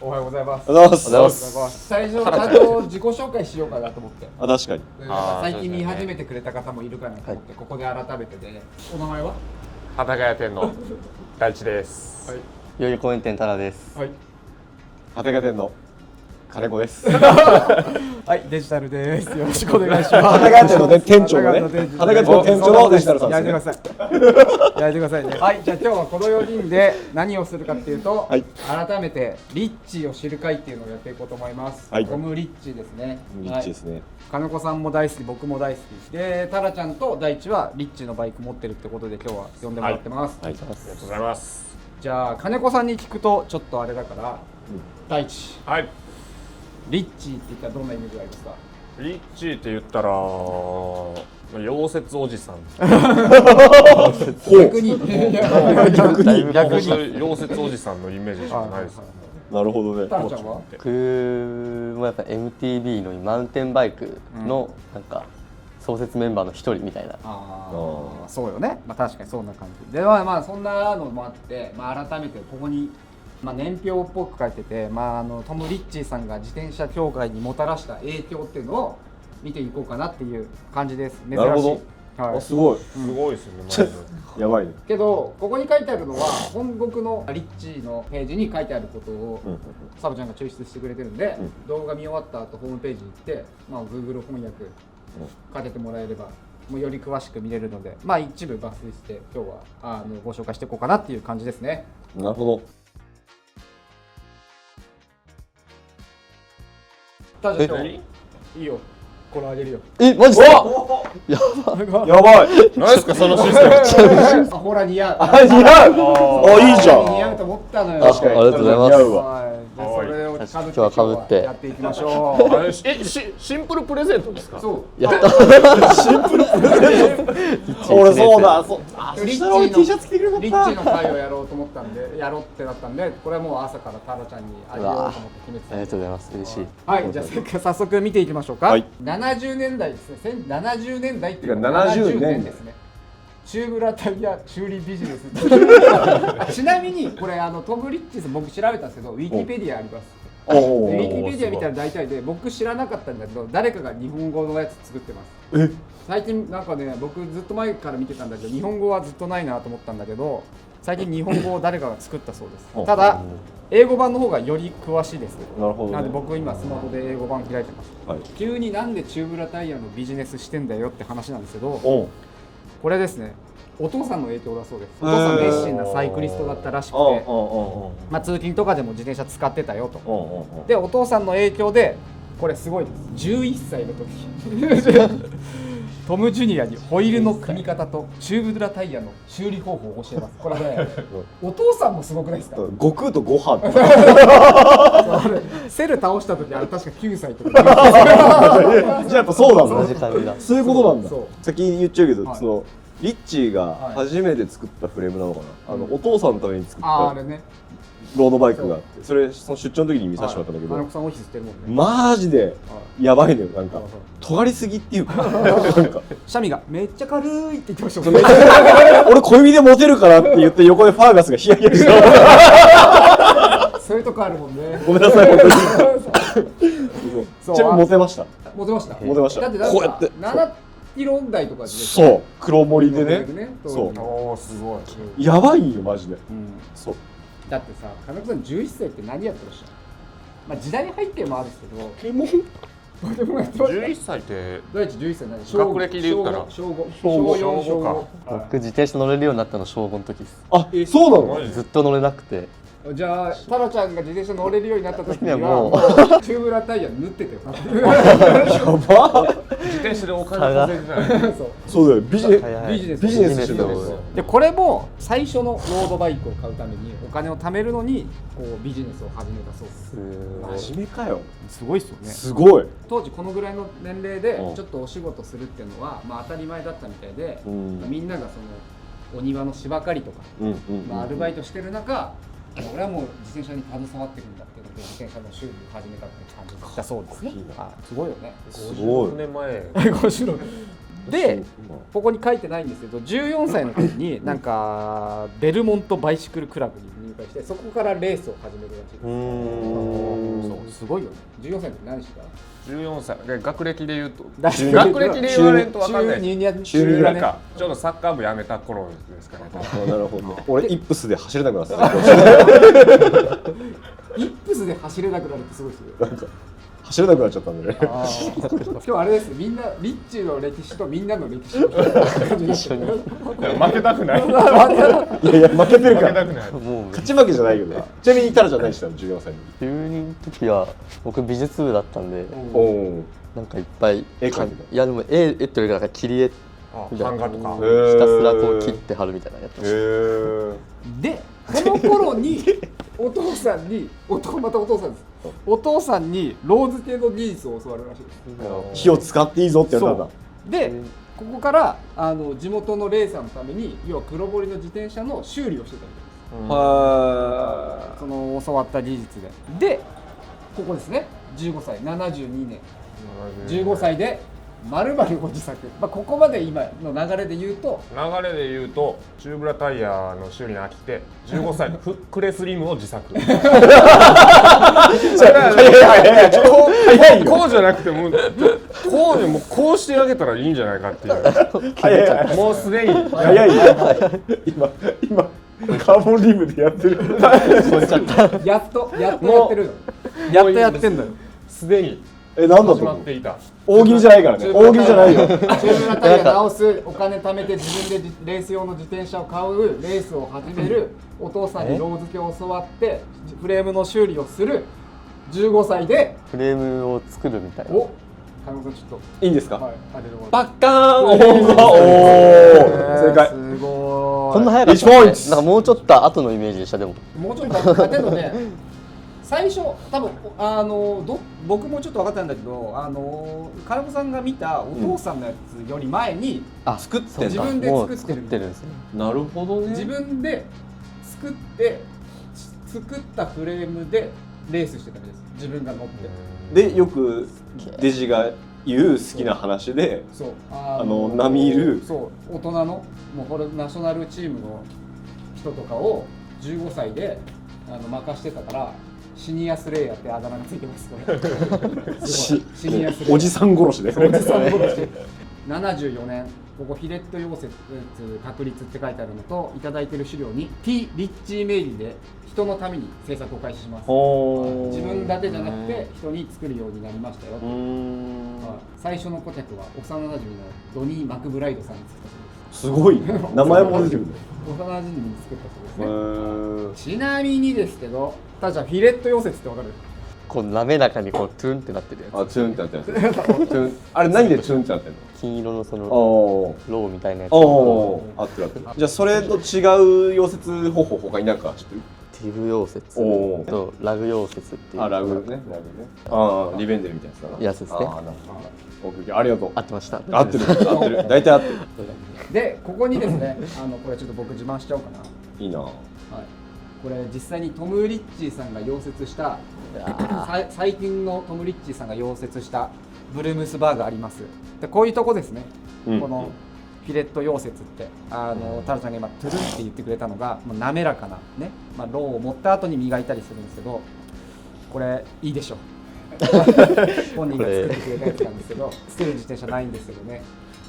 おはようございます。おはようございます。最初ちゃんと自己紹介しようかなと思って。あ、確かに。最近見始めてくれた方もいるかなと思って、ここで改めてで、お名前は？幡ヶ谷店の大地です。はい。代々木公園店タラです。はい。幡ヶ谷店の金子です。はい、デジタルです。よろしくお願いします。幡ヶ谷店の店長のね、幡ヶ谷店の店長のデジタルさんですね。やめてください。やめてくださいね。はい、じゃあ今日はこの4人で何をするかっていうと、改めてリッチを知る会っていうのをやっていこうと思います。トム・リッチですね。リッチですね。金子さんも大好き、僕も大好きで、タラちゃんと大地はリッチのバイク持ってるってことで今日は呼んでもらってます。ありがとうございます。じゃあ金子さんに聞くとちょっとあれだから、大地。はい。リッチって言ったらどんなイメージがありますか？リッチって言ったら溶接おじさん。逆に溶接おじさんのイメージしかないです。なるほどね。タラちゃんは？僕もやっぱ MTB のマウンテンバイクのなんか創設メンバーの一人みたいな。そうよね。まあ確かにそんな感じ。でまあそんなのもあって、まあ改めてここに。年表っぽく書いてて、トム・リッチーさんが自転車協会にもたらした影響っていうのを見ていこうかなっていう感じです。珍しい。なるほど。はい、すごい。すごいですよね。やばいね。けどここに書いてあるのは本国のリッチーのページに書いてあることをサブちゃんが抽出してくれてるんで、動画見終わった後ホームページに行って、Google 翻訳かけてもらえれば。もうより詳しく見れるので、一部抜粋して今日はご紹介していこうかなっていう感じですね。なるほど。いいよ、これあげるよ。マジで？やばい。何ですかそのシステム。ほら似合う。似合う。いいじゃん。似合うと思ったのよ。確かに。ありがとうございます。それを今日はかぶってやっていきましょう。シンプルプレゼントですか？そう。やった。シンプルプレゼント。俺そうだ。リッチの T シャツ着てくればリッチの会をやろうと思ったんで、やろうってなったんで、これはもう朝からタラちゃんにあげようと思って決めてた。ありがとうございます。嬉しい。はい、じゃあ早速見ていきましょうか。70年代ですね。70年代っていうか70年ですね。チューブラタイヤ修理ビジネス。ちなみにこれトム・リッチーさん僕調べたんですけど、ウィキペディアあります。ウィキペディア見たら大体で、僕知らなかったんだけど誰かが日本語のやつ作ってます。最近なんかね、僕ずっと前から見てたんだけど日本語はずっとないなと思ったんだけど、最近日本語を誰かが作ったそうです。ただ英語版の方がより詳しいです。なるほど。なので僕今スマホで英語版開いてます。急になんでチューブラタイヤのビジネスしてんだよって話なんですけど、これですね、お父さんの影響だそうです。お父さん熱心なサイクリストだったらしくて、通勤とかでも自転車使ってたよと。でお父さんの影響でこれすごいです。11歳の時トム・ジュニアにホイールの組み方とチューブラタイヤの修理方法を教えます。これね、お父さんもすごくないですか？悟空とご飯。セル倒した時あれ確か9歳とか。じゃあやっぱそうなんだ。そういうことなんだ。先に言っちゃうけど、そのリッチーが初めて作ったフレームなのかな。お父さんのために作った。ロードバイクがあって、その出張の時に見させてもらったんだけど、金子さんオフィスってるもんね。マジでやばいのよ。なんか尖りすぎっていうか、なんかシャミがめっちゃ軽いって言ってましたもんね。俺小指で持てるからって言って横でファーガスがヒヤヒヤした。そういうとこあるもんね。ごめんなさい本当に。ちなみに持てました。持てました。持てました。だってこうやって7キロ台とかで。そう黒森でね。そう。おおすごい。やばいよマジで。そう。だってさ、金子さん11歳って何やってらっしゃる？時代背景もあるんですけど、11歳って第一11歳何？学歴で言ったら小5か。僕自転車乗れるようになったの小5の時です。あ、そうなの？ずっと乗れなくて。じゃあタラちゃんが自転車乗れるようになった時にはもうチューブラタイヤ塗っててよ。やば。自転車でお金稼いでない。そうだよ。ビジネスしてた。でこれも最初のロードバイクを買うためにお金を貯めるのにこうビジネスを始めたそうです。真面目かよ。すごいっすよね。すごい。当時このぐらいの年齢でちょっとお仕事するっていうのは当たり前だったみたいで、みんながそのお庭の芝刈りとかアルバイトしてる中、俺はもう自転車に携わっていくんだっていうので自転車の修理を始めたって感じだそうですね。すごいよね。56年前。56年。でここに書いてないんですけど、14歳の時になんかベルモントバイシクルクラブに入会して、そこからレースを始めるらしいです。すごいよね。14歳で何してた14歳で学歴で言うと学学歴で言われんと分かんない中2中二ぐらいかちょうどサッカー部辞めた頃ですかね。なるほど。俺イップスで走れなくなった。イップスで走れなくなるってすごいですよ。なんか走れなくなっちゃったんでね。今日あれです。みんなリッチーの歴史とみんなの歴史の感じになってる。負けたくない。いやいや負けてるから。負けたくない。もう勝ち負けじゃないけどな。ちなみにタラちゃん何したの14歳の時。中2の時は僕美術部だったんで、おお。なんかいっぱい絵描いてたいやでも絵っていうよりかなんか切り絵みたいな、版画とかひたすらこう切って貼るみたいなのやってましで、この頃にお父さんにまたお父さんです。お父さんにロー付けの技術を教わるらしいです。火を使っていいぞって言われたんだ。で、ここから地元のレーサーのために要は黒堀の自転車の修理をしてたみたいです。はその教わった技術で。で、ここですね。15歳、72年。15歳で〇〇ご自作。まあここまで今の流れで言うと。流れで言うとチューブラタイヤの修理に飽きて15歳のフックレスリムを自作。こうじゃなくてもこうしてあげたらいいんじゃないかっていう。もうすでに早い。今カーボンリムでやってる。やっとやってるの。やっとやってんだよ。すでになんだと始ま思う。っていた。大喜利じゃないからね。大喜利じゃないよ。チューブラタイヤ直す、お金貯めて自分でレース用の自転車を買う、レースを始める、お父さんにロー付けを教わってフレームの修理をする15歳で。た。フレームを作るみたいな。お、金子さんちょっいいんですか。と、はい、当ててもらって。バッカーン。おお。正解。すごこんな早かった1ポイントなんかもうちょっと後のイメージでしたでも。い。もうちょっと当てるので、最初多分僕もちょっと分かったんだけど、金子さんが見たお父さんのやつより前に、作ってんだ。自分でもう作ってる作ってるんですね。なるほどね。自分で作ったフレームでレースしてたわけです。自分が乗って。でよくデジが言う好きな話で、そう並みいるそう大人のもうこれナショナルチームの人とかを15歳で任してたから、シニアスレイヤーってあだ名がついてますこれ。シニアスレイヤー。おじさん殺しで。おじさん殺し。74年、ここフィレット溶接確立って書いてあるのと、いただいてる資料に T リッチーメイリーで人のために制作を開始します。自分だけじゃなくて人に作るようになりましたよと。最初の顧客は幼馴染のドニー・マクブライドさんに作ったそうです。すごい。名前も出てくる。幼馴染に作ったそうですね。ちなみにですけど、ただじゃあフィレット溶接ってわかる？こう滑らかにこうトゥンってなってるやつ。ツーンってなってるやつ。あれ何でツーンってなってるの？金色のそのおローみたいなやつ。おお。合ってる合ってる。じゃあそれと違う溶接方法他になんか知ってる？ティブ溶接おーとラグ溶接っていう。ラグね。リベンデルみたいなやつだな。やつですね。ありがとう。合ってました。合ってる。大体合ってる。で、ここにですね、これちょっと僕自慢しちゃおうかな。いいな。はい、これ実際にトム・リッチーさんが溶接した最近のトム・リッチーさんが溶接したブルームスバーグあります。でこういうとこですね、このフィレット溶接ってタラちゃんが今トゥルンって言ってくれたのがもう滑らかなね、ローを持った後に磨いたりするんですけど、これいいでしょ本人が作ってくれたやつなんですけど、捨てる自転車ないんですけどね。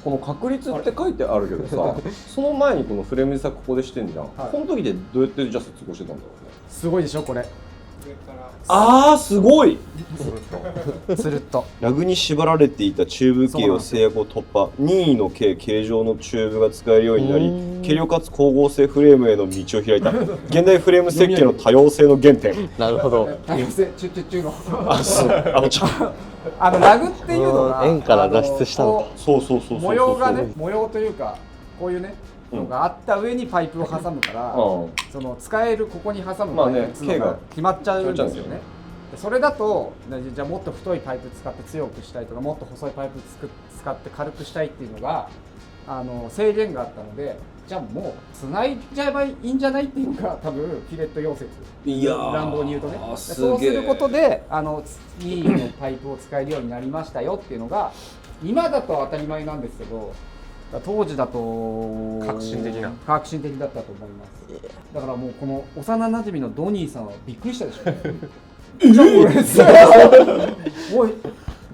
この確率って書いてあるけどさ、その前にこのフレーム自作ここでしてんじゃん。この時でどうやってじゃあ接合してたんだろうね。すごいでしょこれ。すごい。つるっとラグに縛られていたチューブ系を制約を突破、任意の形状のチューブが使えるようになり、軽量かつ光合成フレームへの道を開いた現代フレーム設計の多様性の原点。なるほど。多様性チュッチュッチュのラグっていうのが円から脱出したのか。そう模様がね、模様というかこういうねのがあった上にパイプを挟むから、その使えるここに挟むパイプっていうのが決まっちゃうんですよね。それだとじゃあもっと太いパイプ使って強くしたいとか、もっと細いパイプ使って軽くしたいっていうのが制限があったので、じゃあもう繋いじゃえばいいんじゃないっていうのが多分フィレット溶接。乱暴に言うとね。そうすることで任意のパイプを使えるようになりましたよっていうのが今だと当たり前なんですけど、当時だと革新的だったと思います。だからもうこの幼馴染のドニーさんはびっくりしたでしょじゃあこれさもう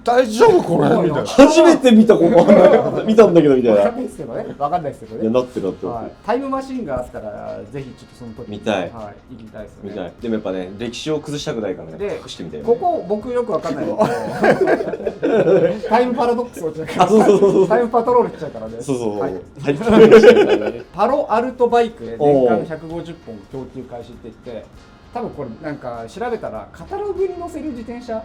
大丈夫これみたいな。初めて見たここ見たんだけどみたいな。わかんないですけどね。わかんないですけどね。いやなってるなってる。はい、タイムマシンがあったらぜひちょっとその時見たいはい、行きたいですよね。みたい。でもやっぱね歴史を崩したくないからね。で隠してみたいよね。ここ僕よくわかんないの。タイムパラドックス落ちちゃうから。そうそうそうそうタイムパトロール来ちゃうからね。そうそうそう。はいはい。パロアルトバイクで年お間う150本供給開始って言って、多分これなんか調べたらカタログに載せる自転車、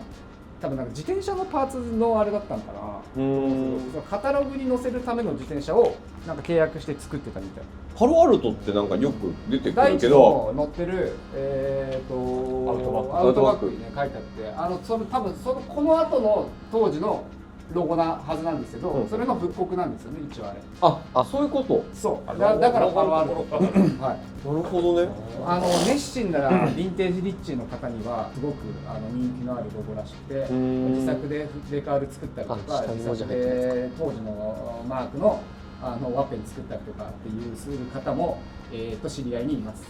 多分なんか自転車のパーツのあれだったんかな。そのカタログに載せるための自転車をなんか契約して作ってたみたい。ハロアルトってなんかよく出てく第一るけど、の乗ってるアウトバックにね書いてあって、それ多分この後の当時のロゴなはずなんですけど、それの復刻なんですよね一応あれ。あそういうこと。そうだからパロアルト。はい。なるほどね。熱心なヴィンテージリッチの方にはすごく人気のあるロゴらしくて、自作でデカール作ったりとか、自作で当時のマークのワッペン作ったりとかっていうする方も知り合いにいます。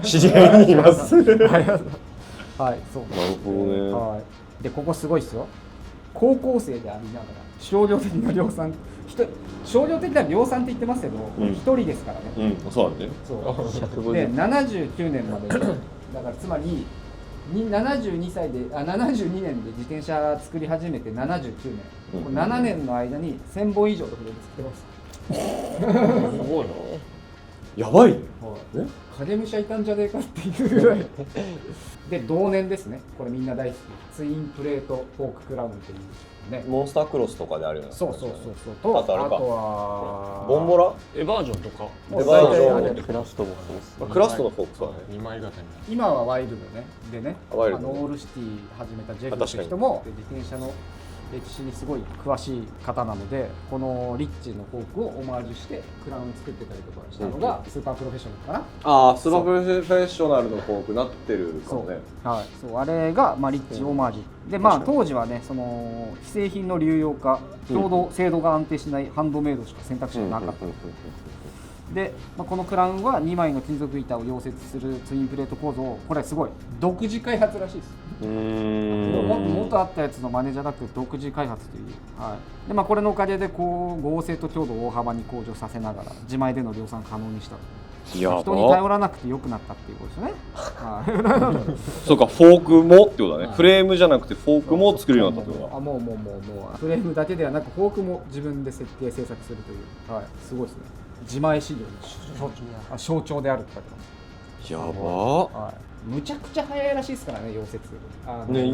知り合いにいます。はい、そう。なるほどね。はい。でここすごいですよ。高校生でありながら商業的な量産、商業的な量産って言ってますけど、一人ですからね。そうだね。そうで79年までで、だからつまり72歳で72年で自転車作り始めて79年、これ7年の間に1000本以上のフレーム作ってます。すごいな。やばいね。影武者いたんじゃねえかっていうぐらいで同年ですね。これみんな大好きツインプレートフォーククラウンっていうね。モンスタークロスとかであるような。そうとあとあれか。はボンボラ？エバージョンとか。エバージョン大体クラストもそうですね。クラストのフォークそうだね。2枚型になる。今はワイルドねでね、ワイルドオールシティ始めたジェフって人も自転車の歴史にすごい詳しい方なので、このリッチのフォークをオマージュしてクラウン作ってたりとかしたのがスーパープロフェッショナルかな。ああ、スーパープロフェッショナルのフォークなってるかもね。はい、そうあれが、リッチオマージュで、当時はねその既製品の流用化、精度が安定しないハンドメイドしか選択肢がなかった。で、このクラウンは2枚の金属板を溶接するツインプレート構造を、これすごい独自開発らしいです。元あったやつの真似じゃなくて独自開発という、でこれのおかげで合成と強度を大幅に向上させながら自前での量産可能にした。人に頼らなくてよくなったっていうことですね。そうか、フォークもってことだね。フレームじゃなくてフォークも作るようになったってことだ。もうフレームだけではなくフォークも自分で設計制作するという、すごいですね。自前資料の象徴であるって書いてます。やば。むちゃくちゃ早いらしいですからね、溶接。日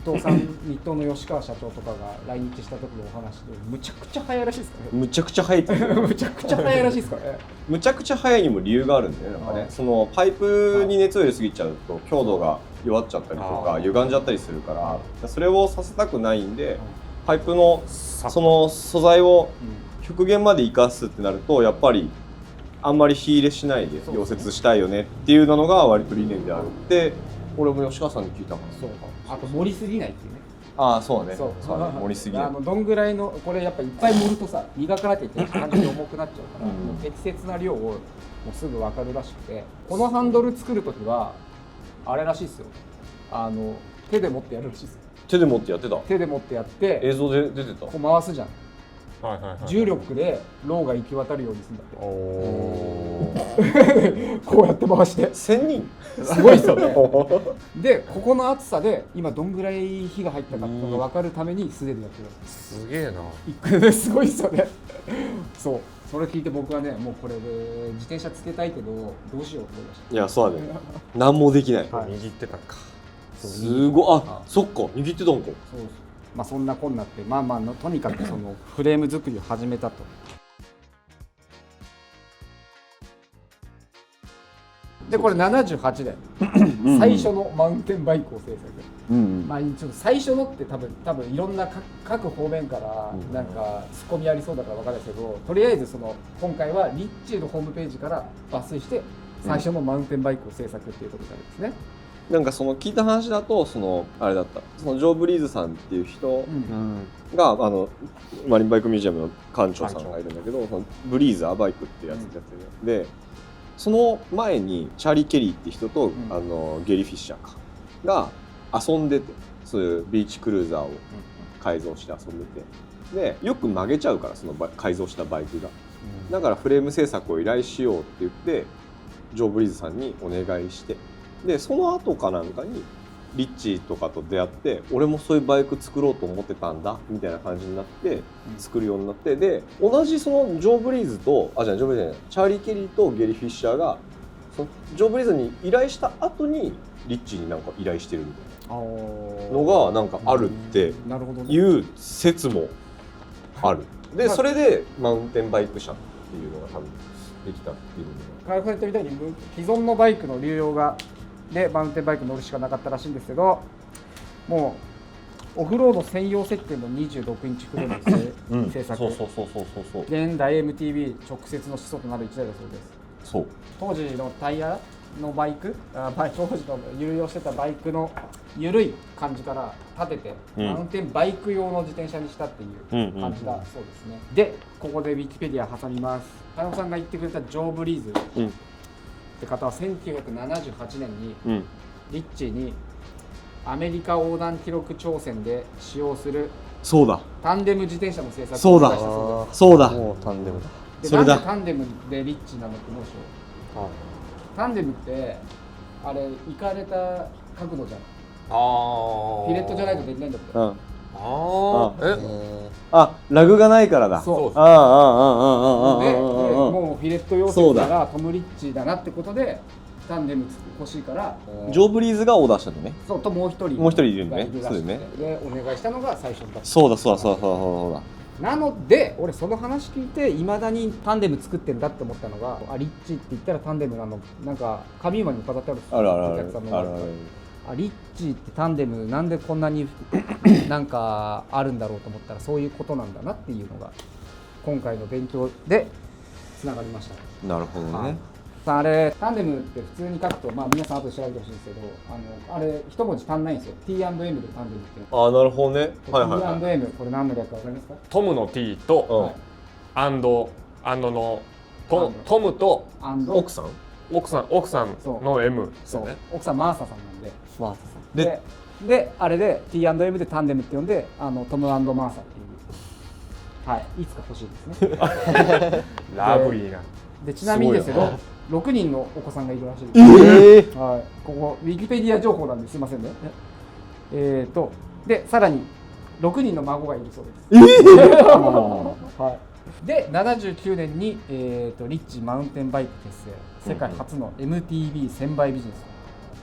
東の吉川社長とかが来日した時のお話で、むちゃくちゃ早いらしいですからね。むちゃくちゃ早いってむちゃくちゃ早いらしいですからね。むちゃくちゃ早いにも理由があるんだよね。なんかね、そのパイプに熱を入れすぎちゃうと強度が弱っちゃったりとか歪んじゃったりするから、それをさせたくないんで、パイプのその素材を極限まで生かすってなると、やっぱりあんまり火入れしないで溶接したいよねっていうのが割と理念であるって俺も吉川さんに聞いたから。そうか。あと盛りすぎないっていうね。ああ、そうだね。そう盛りすぎない。どんぐらいのこれやっぱいっぱい盛るとさ、磨かなきゃいけない感じで重くなっちゃうから、もう適切な量をもうすぐ分かるらしくて、このハンドル作るときはあれらしいですよ。手で持ってやるらしいですよ。手で持ってやってた。手で持ってやって映像で出てた。こう回すじゃん。重力でローが行き渡るようにするんだって。こうやって回して1000人すごいですよね。でここの厚さで今どんぐらい火が入ったかっていうのが分かるために素手でやってるんです。すげえな。すごいですよね。そう、それ聞いて僕はね、もうこれで自転車つけたいけどどうしようと思いました。いや、そうだね。何もできない。握ってたんか。すごい。そっか、握ってたんか。そうそんなこんなって、とにかくそのフレーム作りを始めたと。でこれ78で最初のマウンテンバイクを製作。ちょっと最初のって多分いろんな各方面からなんかツッコミありそうだから分かんないですけど、とりあえずその今回はリッチーのホームページから抜粋して最初のマウンテンバイクを製作っていうことになるんですね。なんかその聞いた話だと、そのあれだった、そのジョー・ブリーズさんっていう人が、マリンバイクミュージアムの館長さんがいるんだけど、そのブリーザーバイクっていうやつやってる、でその前にチャーリー・ケリーって人と、ゲリー・フィッシャーかが遊んでて、そういうビーチクルーザーを改造して遊んでて、でよく曲げちゃうから、その改造したバイクが、だからフレーム製作を依頼しようって言ってジョー・ブリーズさんにお願いして、でその後かなんかにリッチーとかと出会って、俺もそういうバイク作ろうと思ってたんだみたいな感じになって作るようになって、で同じそのジョー・ブリーズとジョー・ブリーズじゃない、チャーリー・ケリーとゲリー・フィッシャーがそのジョー・ブリーズに依頼した後にリッチーになんか依頼してるみたいなのがなんかあるっていう説もある。でそれでマウンテンバイク車っていうのが多分できたっていうのが。開発されてみたいに既存のバイクの流用がでマウンテンバイク乗るしかなかったらしいんですけど、もうオフロード専用設定の26インチフレームで製作、現代 MTB 直接の始祖となる1台だそうです。そう、当時のタイヤのバイク、当時の流用してたバイクの緩い感じから立てて、マウンテンバイク用の自転車にしたっていう感じだそうですね。でここでウィキペディア挟みます。金子さんが言ってくれたジョー・ブリーズって方は1978年にリッチーにアメリカ横断記録挑戦で使用するそうだタンデム自転車の製作そうだそうだ、もうタンデムだ。でそれだ。なんでタンデムでリッチーなのって思うでしょ。タンデムってあれいかれた角度じゃん。フィレットじゃないとできないんだって。ラグがないからだ。そう。で、ももうフィレット要請だからトム・リッチーだなってことでタンデム欲しいから、ジョー・ブリーズがオーダーしたのね。そうともう一人いるんだね。そうだよね。でお願いしたのが最初だった。そうだ。なので俺その話聞いていまだにタンデム作ってんだって思ったのが、リッチって言ったらタンデムなの、なんか紙馬に飾ってあるんですよ。お客さんのリッチってタンデムなんでこんなになんかあるんだろうと思ったらそういうことなんだなっていうのが今回の勉強でつながりました。なるほどね。あれタンデムって普通に書くと、皆さん後で調べてほしいんですけど、あれ一文字足んないんですよ。 T&M でタンデムっていうの。なるほどね。T&M これ何の略か分かりますか？トムの T とアンドのトムと奥さんの M ですよね。奥さんマーサさんなんで、であれで T&M でタンデムって呼んで、トム&マーサっていう、いつか欲しいですね。ラブリーな。でちなみにですけど6人のお子さんがいるらしいです。ここウィキペディア情報なんですいませんね。でさらに6人の孫がいるそうです。で79年に、リッチマウンテンバイク結成、世界初の MTB1000 倍ビジネス。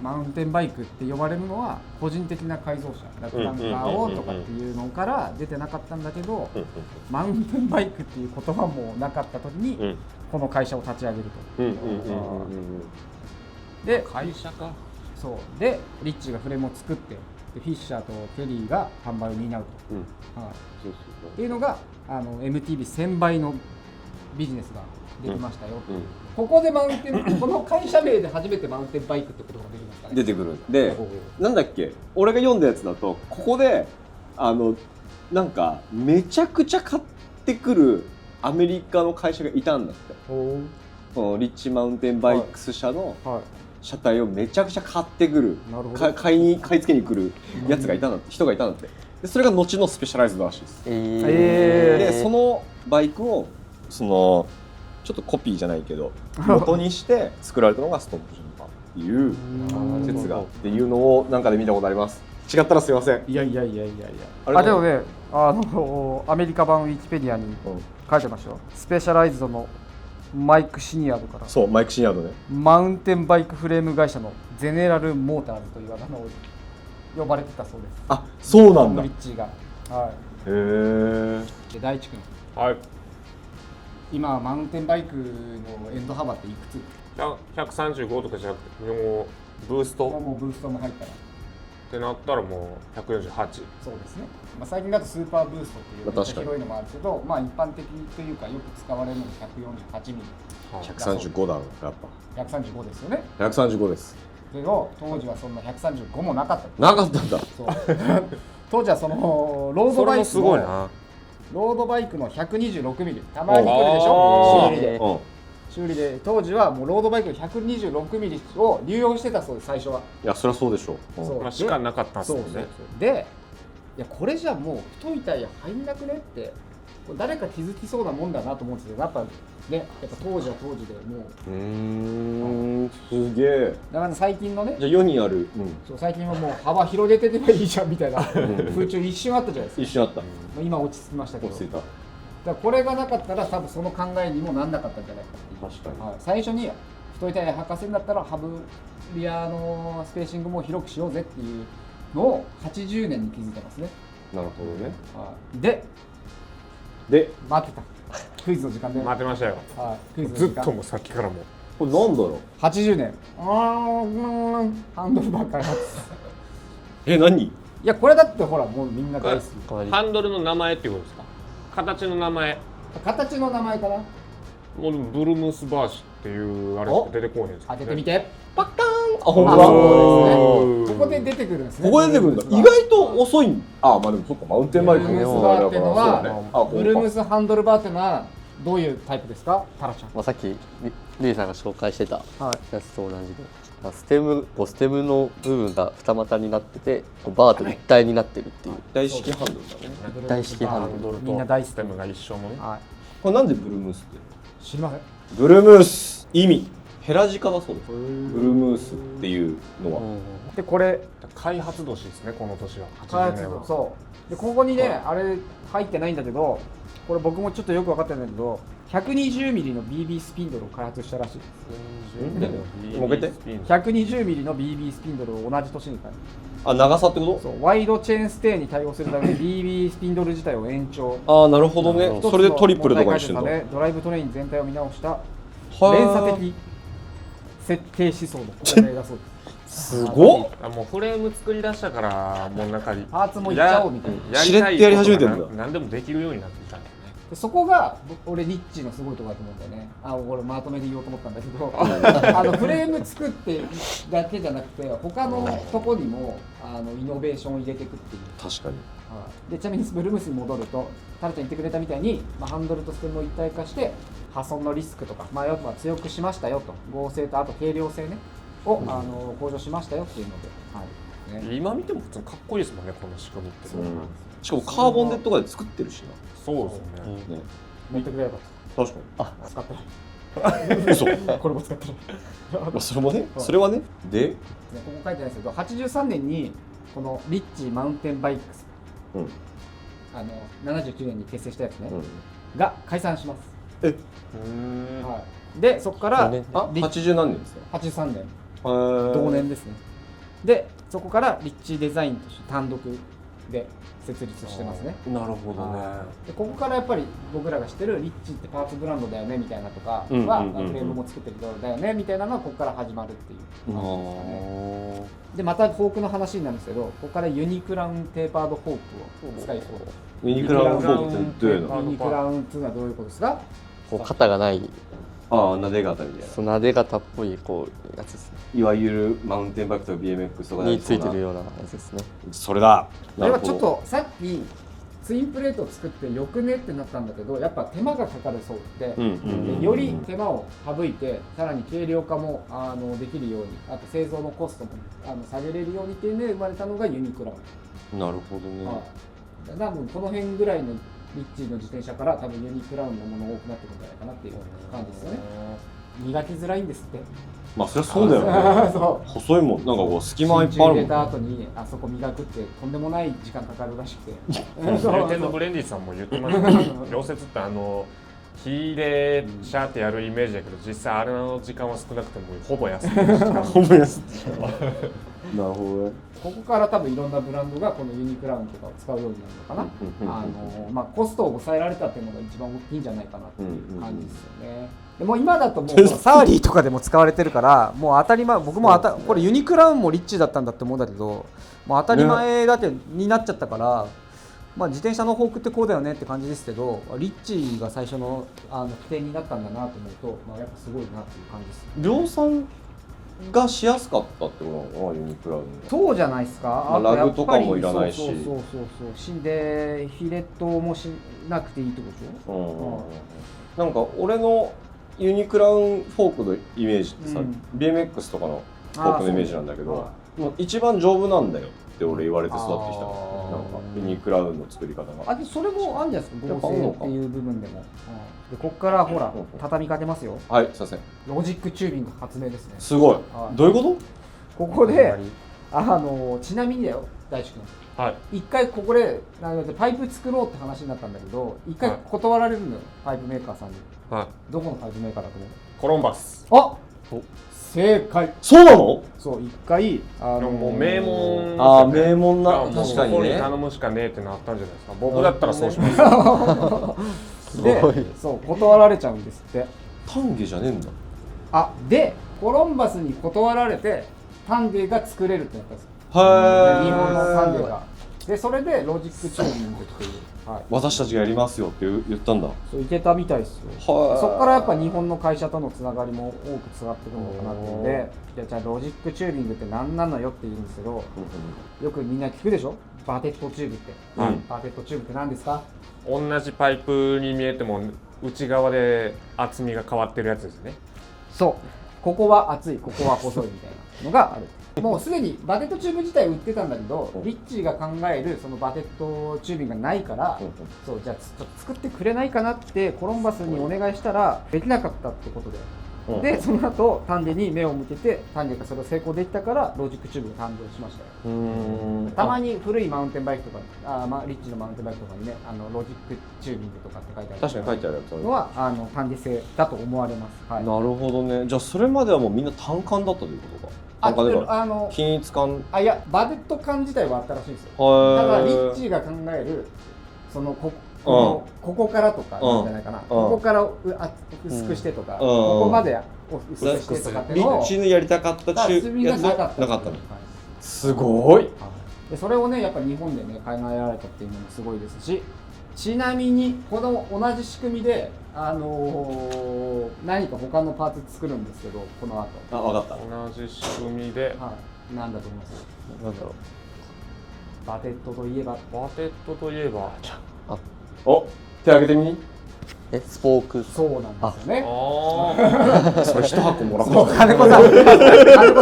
マウンテンバイクって呼ばれるのは個人的な改造車、ランカーをとかっていうのから出てなかったんだけど、マウンテンバイクっていう言葉もなかった時にこの会社を立ち上げると。で会社か。そうでリッチがフレームを作って、でフィッシャーとケリーが販売を担うと、っていうのがMTB1000 倍のビジネスができましたよ、ここでマウンテンこの会社名で初めてマウンテンバイクってことが出てきますかね。出てくる。でなんだっけ、俺が読んだやつだとここでなんかめちゃくちゃ買ってくるアメリカの会社がいたんだって。このリッチマウンテンバイクス社の車体をめちゃくちゃ買ってくる、買い付けに来るやつがいたんだって、人がいたんだって。でそれが後のスペシャライズドらしいです。でそのバイクをちょっとコピーじゃないけど元にして作られたのがストンプジャンパーっていう説がっていうのをなんかで見たことあります。違ったらすいません。いやでもね、アメリカ版ウィキペディアに書いてましたよ。スペシャライズドのマイク・シニアードから、そうマイク・シニアードね、マウンテンバイクフレーム会社のゼネラル・モーターズというあだ名を呼ばれてたそうです。あ、そうなんだ。リッチーが。へえ。で大地君、今マウンテンバイクのエンド幅っていくつ？135とかじゃなくてもうブーストもうブーストも入ったらってなったらもう148。そうですね。最近だとスーパーブーストっていうめっちゃ広いのもあるけど、一般的というかよく使われるのが148ミリ。135だろやっぱ。135ですよね。135です。けど当時はそんな135もなかった。なかったんだ。そう当時はそのロードバイクのロードバイクの126ミリ、たまに来るでしょ、CL で。修理で当時はもうロードバイク126ミリを流用してたそうです最初は。いやそりゃそうでしょう。そうまあしかなかったんですもんね。でいやこれじゃもう太いタイヤ入んなくねってこれ誰か気づきそうなもんだなと思うんですけどやっぱ当時は当時でもうすげえ。だから最近のねじゃあ世にある、そう最近はもう幅広げててもいいじゃんみたいな風潮一瞬あったじゃないですか。一瞬あった。今落ち着きましたけど落ち着いた。だからこれがなかったら多分その考えにもなんなかったんじゃないかっていう。確かに。はい、最初に太いタイヤ履かせんだったらハブリアのスペーシングも広くしようぜっていうのを80年に気づいてますね。なるほどね。はい、で待ってたクイズの時間で、待ってましたよ。はい、クイズの時間ずっともうさっきからも。これなんだろう。 80年ハンドルバー開発何？いやこれだってほらもうみんな大好きハンドルの名前っていうことですか？形の名前。形の名前かな。もうブルムスバーシっていうあれしか出てこないんですか、当ててみて。パッカーン。あ、ほんまだ。そうですね。ここで出てくるんですね。ここで出てくるんだ。意外と遅いん。あ、まあでもそっか、マウンテンバイクブルームスバーっていうのは、ブルームスハンドルバーっていうのはどういうタイプですか、タラちゃん。まあ、さっきリーさんが紹介してたはいやつと同じで、まあステムの部分が二股になっててバーと一体になってるっていう大式ハンドルだね。大式ハンドル。みんな大好きステムが一緒のね。はい。これなんでブルームースって？知りません。ブルームース意味ヘラジカだそうです。ブルームースっていうのは。でこれ開発年ですね、この年は。80開発年は。そうでここにね、あれ入ってないんだけど、これ僕もちょっとよく分かってないんだけど、120ミリの BB スピンドルを開発したらしいです。もう一回言って。120ミリの BB スピンドルを同じ年に開発。あ、長さってこと？そう、ワイドチェーンステイに対応するために BB スピンドル自体を延長。ああ、なるほどね。それでトリプルとかにしてるの。ドライブトレイン全体を見直した連鎖的設計思想の公明だそうです。すごっ。もうフレーム作り出したからもうなんかパーツもいっちゃおうみたいな。しれってやり始めてるんだ。何でもできるようになってきたんだよね。そこが俺リッチのすごいところだと思うんだよね。俺まとめで言おうと思ったんだけどフレーム作ってだけじゃなくて他のとこにもイノベーションを入れていくっていう。確かに。でちなみにブルームスに戻るとタラちゃん言ってくれたみたいに、ハンドルとステムを一体化して破損のリスクとか、要は強くしましたよと、合成とあと軽量性ねを、向上しましたよっていうので、はいね、今見ても普通にかっこいいですもんね、この仕組みって。しかもカーボンでとかで作ってるしな。そうですよね。持ってくれれば確かに。使ってない嘘これも使ってないそれもね、それはね。で、ここ書いてないですけど、83年にこのリッチマウンテンバイクス、79年に結成したやつね、が解散します。はい、でそこから80何年ですか？83年同年ですね。でそこからリッチデザインとして単独で設立してますね。なるほどね。でここからやっぱり僕らが知ってるリッチってパーツブランドだよねみたいなとかはフレームも作ってるんだよねみたいなのはここから始まるっていう感じですかね。でまたフォークの話になるんですけど、ここからユニクラウンテーパードフォークを使いそうです。ユニクラウンフォークってどういうの？ユニクラウンっていうのはどういうことですか？こう肩がないああ、なで型みたいな。そうなで型っぽいこうやつですね。いわゆるマウンテンバイクとか BMX とかについてるようなやつですね。それだ。これはちょっとさっきツインプレートを作ってよくねってなったんだけど、やっぱ手間がかかるそうで、より手間を省いてさらに軽量化もできるように、あと製造のコストも下げれるようにっていうので生まれたのがユニクラウン。なるほどね。多分この辺ぐらいのリッチの自転車から多分ユニクラウンのもの多くなってくるんじゃないかなっていう感じですよね。磨きづらいんですって。まあそりゃそうだよね。そう細いもん、なんかこう隙間いっぱいあるもん。入れた後にあそこ磨くってとんでもない時間かかるらしくて。閉店のブレンディさんも言ってましたね。溶接って火でシャーってやるイメージだけど、実際あれの時間は少なくてもほぼ安い。ほぼ安い。なるほどね。ここから多分いろんなブランドがこのユニクラウンとかを使うようになるのかな。コストを抑えられたっていうのが一番大きいんじゃないかなっていう感じですよね。でも今だともうサーリーとかでも使われてるから、もう当たり前、僕もこれユニクラウンもリッチだったんだって思うんだけど、もう当たり前だけになっちゃったから、自転車のフォークってこうだよねって感じですけど、リッチが最初の起点になったんだなと思うと、やっぱすごいなっていう感じです。量産がしやすかったってことなのかな、ユニクラウン。そうじゃないですか。ラグとかもいらないし、そうでフィレットもしなくていいってことでしょ。なんか俺のユニクラウンフォークのイメージってさ、うん BMX とかのフォークのイメージなんだけど、もう一番丈夫なんだよって俺言われて育ってきた。なんかユニクラウンの作り方が。でそれもあるんじゃないですか、合成っていう部分でも。でここからほら畳みかけますよ。はい、すいません。ロジックチュービング発明ですね。すごい。どういうこと？ここでちなみにだよ大地君。はい。一回ここでパイプ作ろうって話になったんだけど、一回断られるのよ、パイプメーカーさんに。はい。どこのパイプメーカーだと思う？コロンバス。あ、正解。そうなの？そう一回もう名門。ああ、名門な。確かに確かにね。頼むしかねえってなったんじゃないですか。僕だったらそうします。で、そう断られちゃうんですって。丹下じゃねえんだ。でコロンバスに断られて丹下が作れるってなったんですよ。は日本の丹下が。でそれでロジックチューニングっていう、私たちがやりますよって言ったんだ。そういけたみたいですよ。そこからやっぱ日本の会社とのつながりも多くつながってくるのかなっていうので、じゃあロジックチューニングって何なのよって言うんですけど、よくみんな聞くでしょ、バテットチューブって、バテットチューブって何ですか？同じパイプに見えても内側で厚みが変わってるやつですね。そう、ここは厚い、ここは細いみたいなのがある。もうすでにバテットチューブ自体売ってたんだけど、リッチーが考えるそのバテットチュービングがないから、そうじゃあちょっと作ってくれないかなってコロンバスにお願いしたらできなかったってことで、でその後丹下に目を向けて丹下がそれを成功できたからロジックチューブが誕生しましたよ。たまに古いマウンテンバイクとかリッチのマウンテンバイクとかにねロジックチュービングとかって書いてある。確かに書いてあるやつのは丹下製だと思われます。はい、なるほどね。じゃあそれまではもうみんな単管だったということか。単管だから均一管。いやバテット管自体はあったらしいんですよ。だからリッチーが考えるそのここからとかなんじゃないかな、ここから薄くしてとか、ここまで薄くしてとかっていうのをリッチのやりたかったチューブやつがなかったの。すごい。でそれをねやっぱ日本でね考えられたっていうのもすごいですし、ちなみにこの同じ仕組みで何か他のパーツ作るんですけど、この後。分かった。同じ仕組みで、何だと思います？なんだろう。バテットといえば。バテットといえばお、手挙げてみ。スポーク。そうなんですよね。それ一箱もらった。金子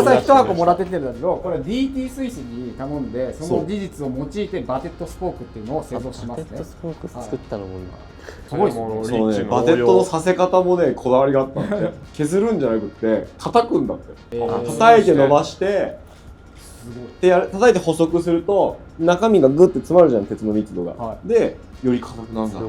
さん一箱もらってきてるんだけど、これ DT スイスに頼んでその技術を用いてバテットスポークっていうのを製造しますね。バテットスポーク作ったのも今。すごいですね。そうね、バテットのさせ方もねこだわりがあったんで、削るんじゃなくって叩くんだって。叩いて伸ばして。で叩いて細くすると中身がグッて詰まるじゃん、鉄の密度が。でより硬くなるんだ。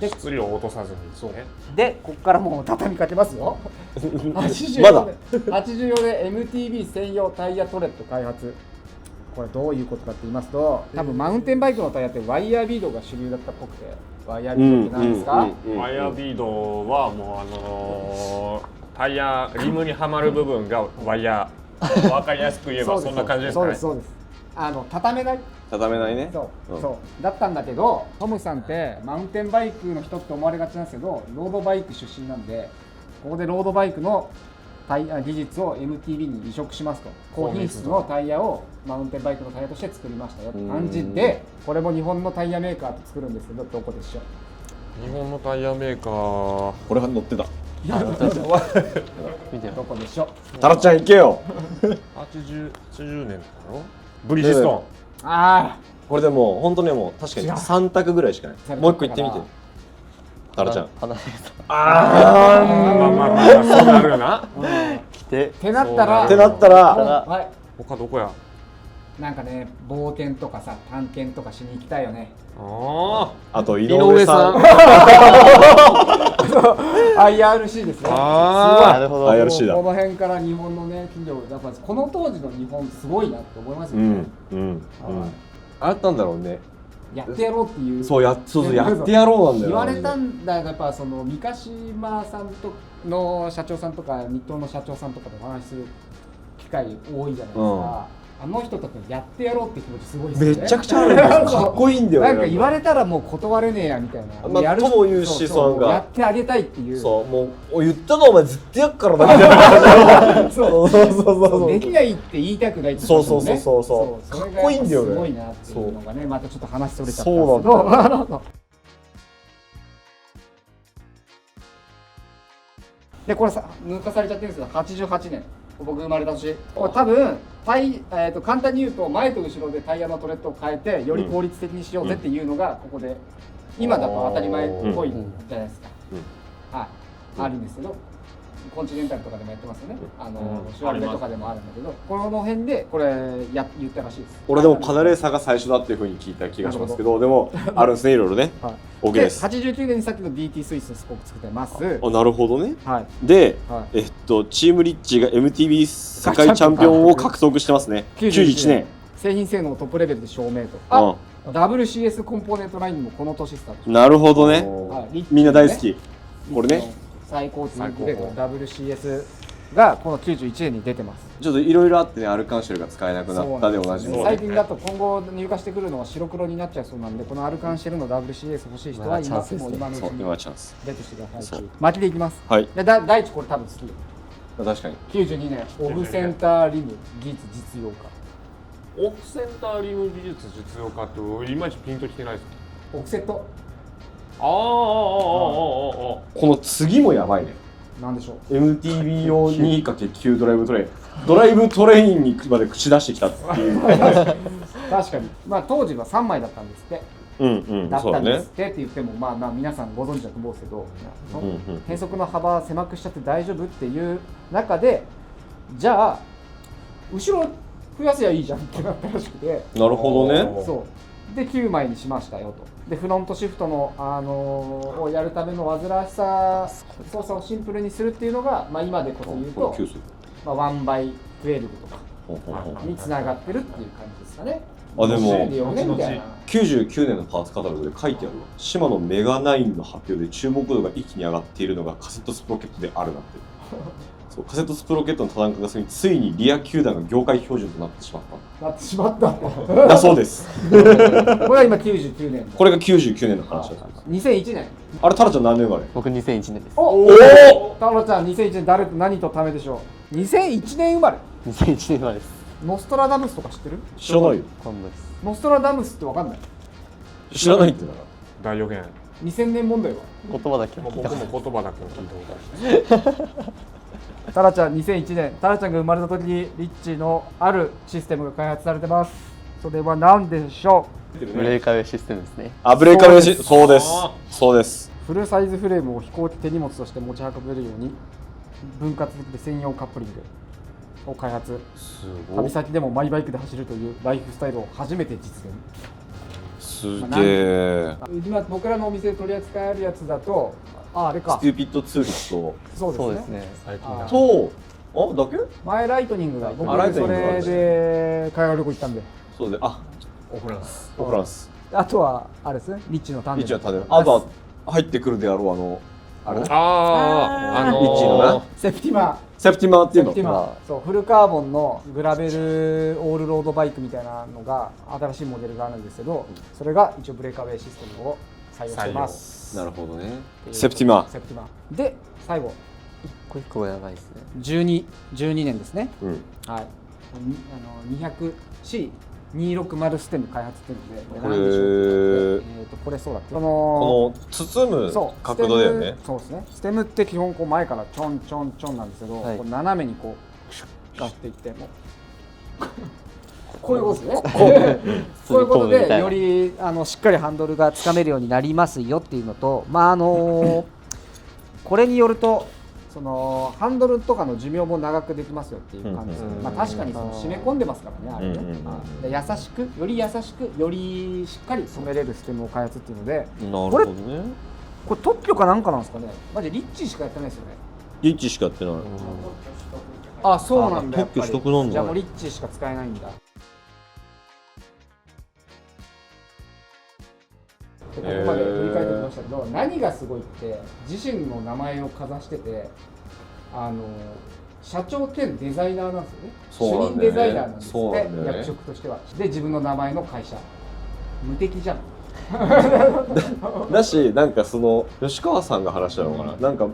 質量を落とさずに。そうでここからもう畳みかけますよ。84で MTB 専用タイヤトレッド開発。これどういうことかって言いますと、多分マウンテンバイクのタイヤってワイヤービードが主流だったっぽくて、ワイヤービードって何ですか？ワイヤービードはもうタイヤリムにはまる部分がワイヤー。わかりやすく言えばそんな感じですかね。そうです。畳めない。畳めないね。そうだったんだけど、トムさんってマウンテンバイクの人って思われがちなんですけど、ロードバイク出身なんで、ここでロードバイクの技術を MTB に移植しますと、高品質のタイヤをマウンテンバイクのタイヤとして作りましたよって感じで、これも日本のタイヤメーカーと作るんですけど、どこでしょう？日本のタイヤメーカー、これが乗ってた。見てどこでしょう？タラちゃん行けよ。80年だろ？ブリヂストン。これでもう本当にもう確かに3択ぐらいしかない。もう一個言ってみて。タラちゃん。まあそうなるよな。ってなったら、他どこや？なんかね、冒険とかさ、探検とかしに行きたいよね。あと井上さん。IRC ですね。なるほど。IRC だ。この辺から日本のね、企業、やっぱこの当時の日本すごいなって思いますよね。あったんだろうね。やってやろうっていう。そうやってやろうなんだよ。言われたんだが、やっぱその三ヶ島さんとの社長さんとか日東の社長さんとかとお話しする機会多いじゃないですか。あの人たちやってやろうって気持ちすごいですね。めちゃくちゃあるんですよ。かっこいいんだよね。なんか言われたらもう断れねえやみたいな。やるとも言うし、やってあげたいっていう。そう、もう言ったのお前ずっとやっからなみたいな感じ。そう。できないって言いたくないってそう。かっこいいんだよね。すごいなっていうのがね、またちょっと話それちゃったんですけど。でこれさ抜かされちゃってるんですけど88年僕生まれた年これ多分簡単に言うと前と後ろでタイヤのトレッドを変えてより効率的にしようぜっていうのがここで今だと当たり前っぽいじゃないですか、はい、あるんですけどコンチネンタルとかでもやってますよね、シュワルベとかでもあるんだけどこの辺でこれ言ったらしいです。俺でもパナレーサーが最初だっていうふうに聞いた気がしますけどでもあるんですねいろいろね、はい、OK です。89年にさっきの DT スイスのスコープ作ってます。あなるほどね、はい、で、はチームリッチが MTB 世界チャンピオンを獲得してますね91年製品性能をトップレベルで証明とWCS コンポーネントラインもこの年スタート。なるほどね、はい、みんな大好きこれね最高値で WCS がこの91年に出てます。ちょっといろいろあってねアルカンシェルが使えなくなったでおなじみ、最近だと今後入荷してくるのは白黒になっちゃうそうなんでこのアルカンシェルの WCS 欲しい人は今もう今のうちに今チャンスゲットしてください。巻きでいきます。はいで第一これ多分好き確かに92年オフセンターリム技術実用化。オフセンターリム技術実用化っていまいちピンときてないです。オフセットこの次もやばいね。なんでしょう MTB 用 2×9 ドライブトレインドライブトレインにまで口出してきたっていう確かにまあ当時は3枚だったんですってだったんですってって言ってもまあ皆さんご存知だと思うんですけど変速の幅狭くしちゃって大丈夫っていう中でじゃあ後ろ増やせばいいじゃんってなったらしくてなるほどねそうで9枚にしましたよとでフロントシフトの、をやるための煩わしさ操作をシンプルにするっていうのが、まあ、今でこそ言うと、まあ、1 by 12とかにつながってるっていう感じですかね。あでも99年のパーツカタログで書いてあるわシマノメガ9の発表で注目度が一気に上がっているのがカセットスプロケットであるなってそうカセットスプロケットの多段化がついにリア球団が業界標準となってしまっただそうですこれは今99年これが99年の話だそうです2001年あれタラちゃん何年生まれ僕2001年です。おタラちゃん2001年誰と何とためでしょう2001年生まれ2001年生まれです。ノストラダムスとか知ってる知らないよ今度です。ノストラダムスって分かんない知らないってな大予言2000年問題は言葉だけは僕聞いた。も言葉だけは聞いたことありますタラちゃん2001年タラちゃんが生まれた時にリッチのあるシステムが開発されてますそれは何でしょブレーカーウェイシステムですね。あブレーカーウェイそうですうフルサイズフレームを飛行機手荷物として持ち運べるように分割できて専用カップリングを開発旅先でもマイバイクで走るというライフスタイルを初めて実現すげえ今僕らのお店で取り扱えるやつだとあれかステューピッドツーリストそうですね最近だとだけ前ライトニングが僕ライトニングがそれで海外旅行行ったんでそうでオフランスフランスあとはあれですねリッチのタンデムリッチのタネあとは入ってくるであろうあれリッチのなセプティマセプティマーっていうのそうフルカーボンのグラベルオールロードバイクみたいなのが新しいモデルがあるんですけどそれが一応ブレーカーウェイシステムを採用してますなるほどねセプティマで最後一個一個やばいですね。12年ですねうんはい200C260 ステム開発っていうのでこれこれそうだってこの包む角度だよねそうですねステムって基本こう前からちょんちょんちょんなんですけど、こう斜めにこうシュッガッていってもこういうことですねこういうことでよりしっかりハンドルがつかめるようになりますよっていうのとこれによるとそのハンドルとかの寿命も長くできますよっていう感じですね。まあ確かにその締め込んでますからねあれね。で優しくよりしっかり染めれるステムを開発っていうので、これ特許かなんかなんですかね。マジリッチしかやってないですよね。リッチしかやってないあ、そうなんだ。特許取得なんだ。じゃあもうリッチしか使えないんだ。ここまで振り返ってきましたけど、何がすごいって自身の名前をかざしてて社長兼デザイナーなんですよね。主任デザイナーなんですね、役職としては。で自分の名前の会社無敵じゃんだしなんかその吉川さんが話したのかな、なんか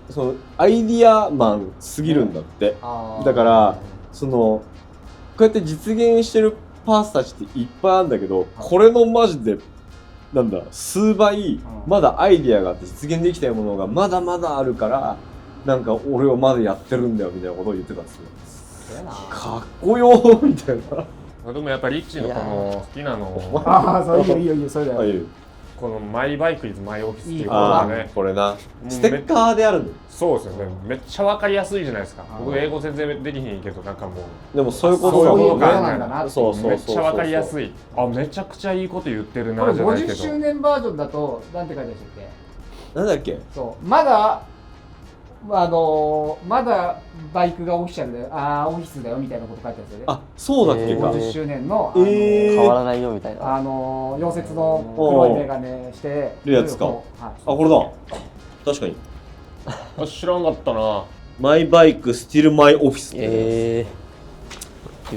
そのアイディアマンすぎるんだって、だからそのこうやって実現してるパーツたちっていっぱいあるんだけど、これのマジで数倍まだアイディアがあって実現できたものがまだまだあるから、なんか俺はまだやってるんだよみたいなことを言ってたんですよ。そうやなかっこよーみたいな。でもやっぱりリッチーのこの好きなのああそういいよいいよいいよそれだよああいうこのマイバイクイズマイオフィスっていうことあがねこれなうステッカーであるの。そうですよねめっちゃわかりやすいじゃないですかあー僕英語全然できへんけどなんかもうでもそういうこそういうこととだなんだなってそうそうそうめっちゃわかりやすいあめちゃくちゃいいこと言ってるこれ50なじゃないけど周年バージョンだとなんて書いてあるんでしたっけなんだっけ。そうまだまだバイクがオフィシャルでオフィスだよみたいなこと書いてあるんですよね。あそうだっけか。 50周年の変わらないよみたいな。溶接の黒いメガネしてるやつか。はいあこれだ。確かに。あ知らんかったなマイバイクスティルマイオフィス。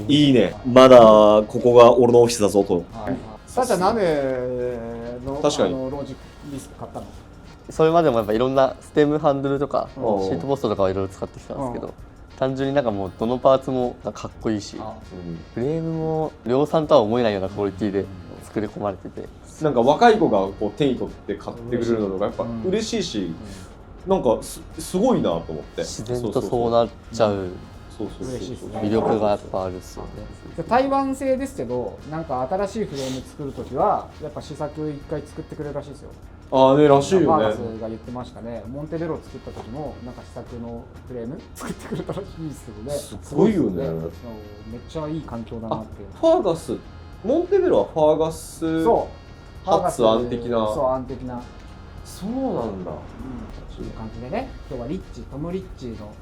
いいね。まだここが俺のオフィスだぞと。はいさっちゃんなんで確かにロージディスク買ったの？それまでもやっぱいろんなステムハンドルとかシうんートポストとかはいろいろ使ってきたんですけうど、単純になんかもうどのパーツもなんかかっこいいし、あフレームも量産とは思えないようなクオリティで作り込まれてて、なんか若い子がこう手に取って買ってくれるのがやっぱうん嬉しいし、なんかすごいなと思って。自然とそうなっちゃうそうそうそう嬉しいですね魅力がやっぱあるっすよね。台湾製ですけどなんか新しいフレーム作るときはやっぱ試作一回作ってくれるらしいですよ。ああねらしいよバーガね。スが言ってましたね。モンテベロ作った時もなんか試作のフレーム作ってくれたらしいですけどね。すごいよねそうめっちゃいい環境だなっていう。ファーガスモンテベロはファーガスそう発案的な。そう安的な、そうなんだ。という感じでね今日はトム・リッチの、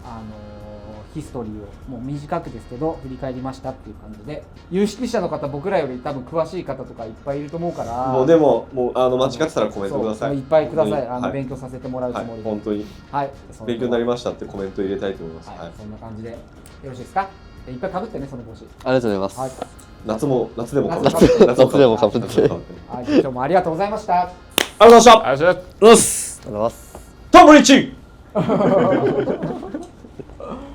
ヒストリーをもう短くですけど振り返りましたっていう感じで有識者の方僕らより多分詳しい方とかいっぱいいると思うからもうでももう間違ってたらコメントください。そういっぱいください、はい勉強させてもらうつはいもりで本当にはい、勉強になりましたってコメント入れたいと思います。はい、はいそんな感じでよろしいですか。いっぱいかぶってねその帽子。ありがとうございます。はい、夏でも被夏って夏でも被って夏でも被はい、今日もありがとうございました。ありがとうございました。あじゃあよしありがとうございます。トムリッチ